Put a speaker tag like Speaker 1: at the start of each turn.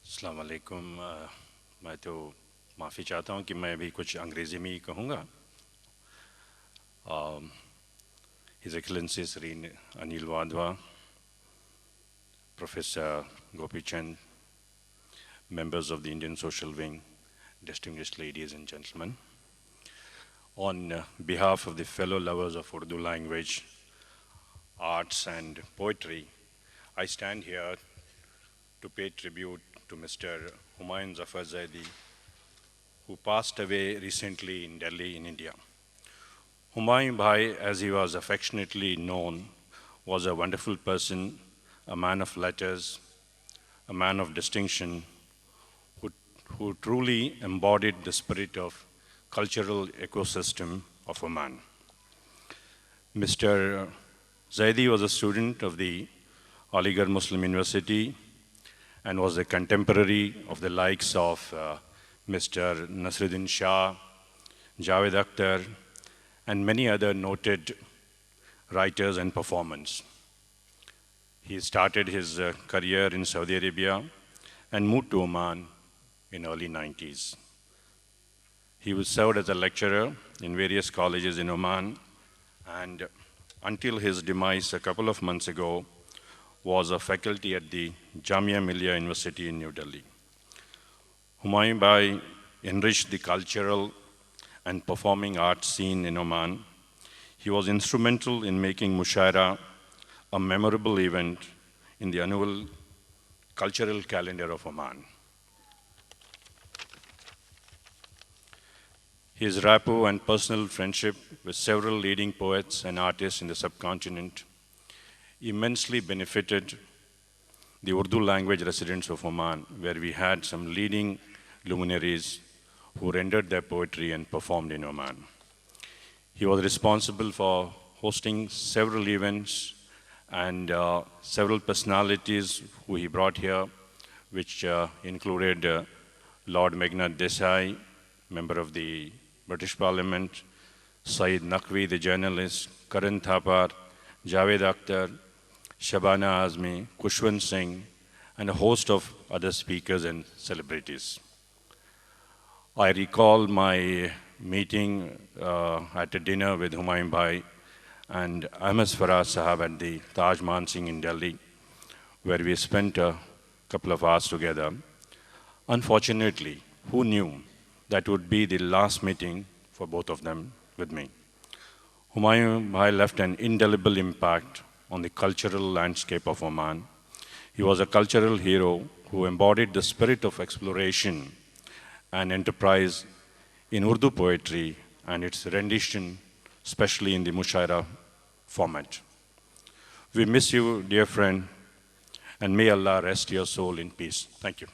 Speaker 1: अस्सलाम वालेकुम। मैं तो माफ़ी चाहता हूँ कि मैं भी कुछ अंग्रेज़ी में ही कहूँगा। His Excellency Sri Anil Wadhwa, Professor Gopi Chand, members of the Indian Social Wing, distinguished ladies and gentlemen. On behalf of the fellow lovers of Urdu language, arts and poetry, I stand here to pay tribute to Mr. Humayun Zafar Zaidi, who passed away recently in Delhi, in India. Humayun Bhai, as he was affectionately known, was a wonderful person, a man of letters, a man of distinction, who truly embodied the spirit of cultural ecosystem of Oman. Mr. Zaidi was a student of the Aligarh Muslim University and was a contemporary of the likes of Mr. Nasruddin Shah, Javed Akhtar, and many other noted writers and performers. He started his career in Saudi Arabia and moved to Oman in early 90s. He was served as a lecturer in various colleges in Oman, and until his demise a couple of months ago, was a faculty at the Jamia Millia University in New Delhi. Humayun Bhai enriched the cultural and performing arts scene in Oman. He was instrumental in making Mushaira a memorable event in the annual cultural calendar of Oman. His rapport and personal friendship with several leading poets and artists in the subcontinent immensely benefited the Urdu language residents of Oman, where we had some leading luminaries who rendered their poetry and performed in Oman. He was responsible for hosting several events and several personalities who he brought here, which included Lord Meghnad Desai, member of the British Parliament, Saeed Naqvi, the journalist, Karan Thapar, Javed Akhtar, Shabana Azmi, Kushwant Singh, and a host of other speakers and celebrities. I recall my meeting at a dinner with Humayun Bhai and Ahmed Faraz Sahab at the Taj Mansingh in Delhi, where we spent a couple of hours together. Unfortunately, who knew that would be the last meeting for both of them with me? Humayun Bhai left an indelible impact on the cultural landscape of Oman. He was a cultural hero who embodied the spirit of exploration and enterprise in Urdu poetry and its rendition, especially in the Mushaira format. We miss you, dear friend, and may Allah rest your soul in peace. Thank you.